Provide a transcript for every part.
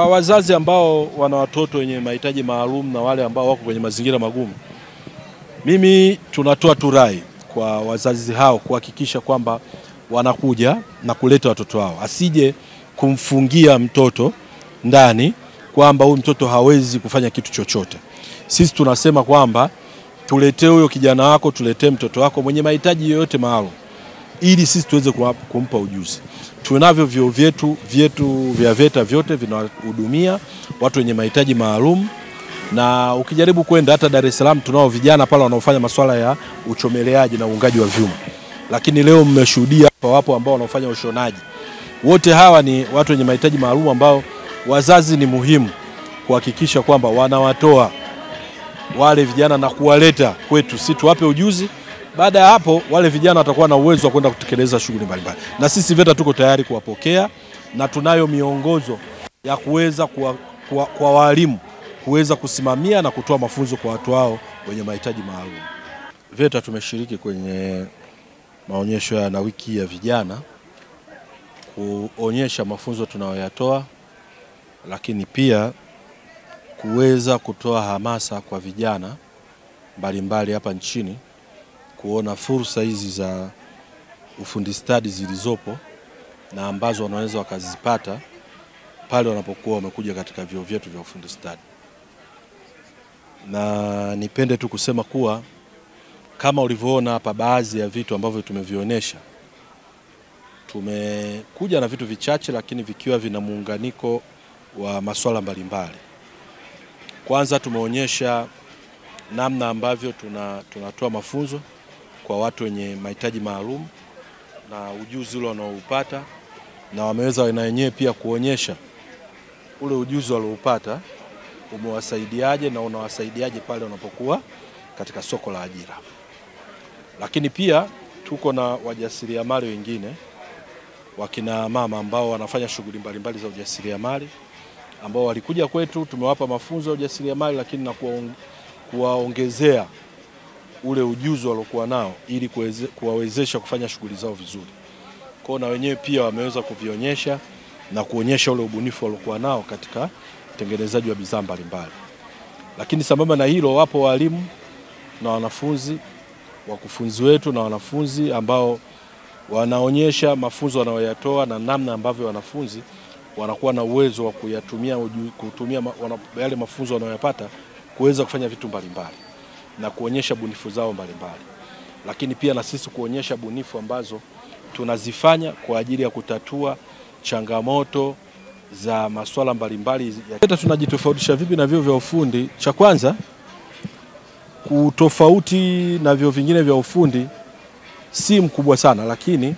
Wazazi ambao wana watoto wenye mahitaji maalum na wale ambao wako kwenye mazingira magumu, mimi tunatoa rai kwa wazazi hao kuhakikisha kwamba wanakuja na kuleta watoto wao. Asije kumfungia mtoto ndani kwamba huyu mtoto hawezi kufanya kitu chochote. Sisi tunasema kwamba tuletee huyo kijana wako, tuletee mtoto wako mwenye mahitaji yoyote maalum, ili sisi tuweze kumpa ujuzi. Tunavyo vyuo vyetu vya VETA vyote vinahudumia watu wenye mahitaji maalum, na ukijaribu kwenda hata Dar es Salaam tunao vijana pale wanaofanya masuala ya uchomeleaji na uungaji wa vyuma. Lakini leo mmeshuhudia hapa wapo ambao wanaofanya ushonaji. Wote hawa ni watu wenye mahitaji maalum ambao wazazi ni muhimu kuhakikisha kwamba wanawatoa wale vijana na kuwaleta kwetu, si tuwape ujuzi. Baada ya hapo wale vijana watakuwa na uwezo wa kwenda kutekeleza shughuli mbalimbali. Na sisi VETA tuko tayari kuwapokea, na tunayo miongozo ya kuweza kwa walimu kuweza kusimamia na kutoa mafunzo kwa watu hao wenye mahitaji maalum. VETA tumeshiriki kwenye maonyesho ya wiki ya vijana kuonyesha mafunzo tunayoyatoa, lakini pia kuweza kutoa hamasa kwa vijana mbalimbali hapa nchini kuona fursa hizi za ufundi stadi zilizopo na ambazo wanaweza wakazipata pale wanapokuwa wamekuja katika vyuo vyetu vya ufundi stadi. Na nipende tu kusema kuwa kama ulivyoona hapa baadhi ya vitu ambavyo tumevionyesha, tumekuja na vitu vichache lakini vikiwa vina muunganiko wa masuala mbalimbali. Kwanza tumeonyesha namna ambavyo tunatoa mafunzo kwa watu wenye mahitaji maalum na ujuzi ule wanaoupata, na wameweza na wenyewe pia kuonyesha ule ujuzi walioupata umewasaidiaje na unawasaidiaje pale wanapokuwa katika soko la ajira. Lakini pia tuko na wajasiriamali wengine, wakina mama ambao wanafanya shughuli mbalimbali za ujasiriamali ambao walikuja kwetu, tumewapa mafunzo ya ujasiriamali lakini na kuwaongezea ule ujuzi waliokuwa nao ili kuwawezesha kufanya shughuli zao vizuri. Kwa na wenyewe pia wameweza kuvionyesha na kuonyesha ule ubunifu waliokuwa nao katika utengenezaji wa bidhaa mbalimbali. Lakini sambamba na hilo, wapo walimu na wanafunzi, wakufunzi wetu na wanafunzi ambao wanaonyesha mafunzo wanayoyatoa na namna ambavyo wanafunzi wanakuwa na uwezo wa kutumia yale mafunzo wanayoyapata kuweza kufanya vitu mbalimbali na kuonyesha bunifu zao mbalimbali. Lakini pia na sisi kuonyesha bunifu ambazo tunazifanya kwa ajili ya kutatua changamoto za masuala mbalimbali. VETA tunajitofautisha vipi na vyuo vya ufundi? Cha kwanza, kutofauti na vyuo vingine vya ufundi si mkubwa sana, lakini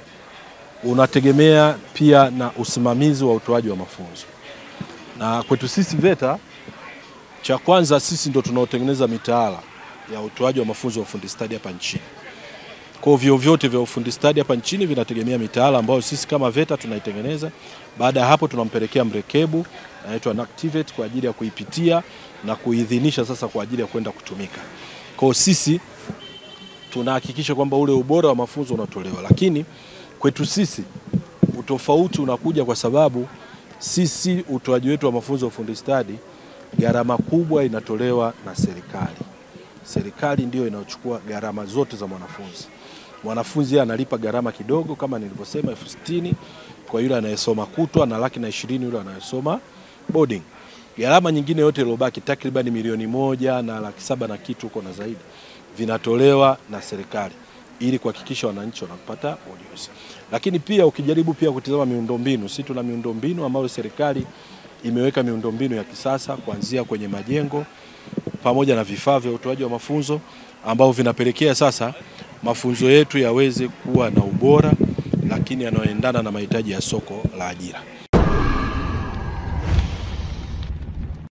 unategemea pia na usimamizi wa utoaji wa mafunzo. Na kwetu sisi VETA, cha kwanza sisi ndo tunaotengeneza mitaala ya utoaji wa mafunzo ya ufundi stadi hapa nchini. Kwa vyuo vyote vya ufundi stadi hapa nchini vinategemea mitaala ambayo sisi kama VETA tunaitengeneza. Baada ya hapo tunampelekea mrekebu anaitwa NACTVET kwa ajili ya kuipitia na kuidhinisha sasa kwa ajili ya kwenda kutumika. Kwa sisi tunahakikisha kwamba ule ubora wa mafunzo unatolewa. Lakini kwetu sisi utofauti unakuja kwa sababu sisi utoaji wetu wa mafunzo ya ufundi stadi gharama kubwa inatolewa na serikali. Serikali ndio inayochukua gharama zote za mwanafunzi. Mwanafunzi analipa gharama kidogo kama nilivyosema 60,000 kwa yule anayesoma kutwa na 120,000 yule anayesoma boarding. Gharama nyingine yote iliyobaki takriban 1,100,000 na 700,000 na kitu huko na zaidi vinatolewa na serikali ili kuhakikisha wananchi wanapata ujuzi. Lakini pia ukijaribu pia kutazama miundombinu, sisi tuna miundombinu ambayo serikali imeweka miundombinu ya kisasa kuanzia kwenye majengo pamoja na vifaa vya utoaji wa mafunzo ambao vinapelekea sasa mafunzo yetu yaweze kuwa na ubora lakini yanayoendana na mahitaji ya soko la ajira.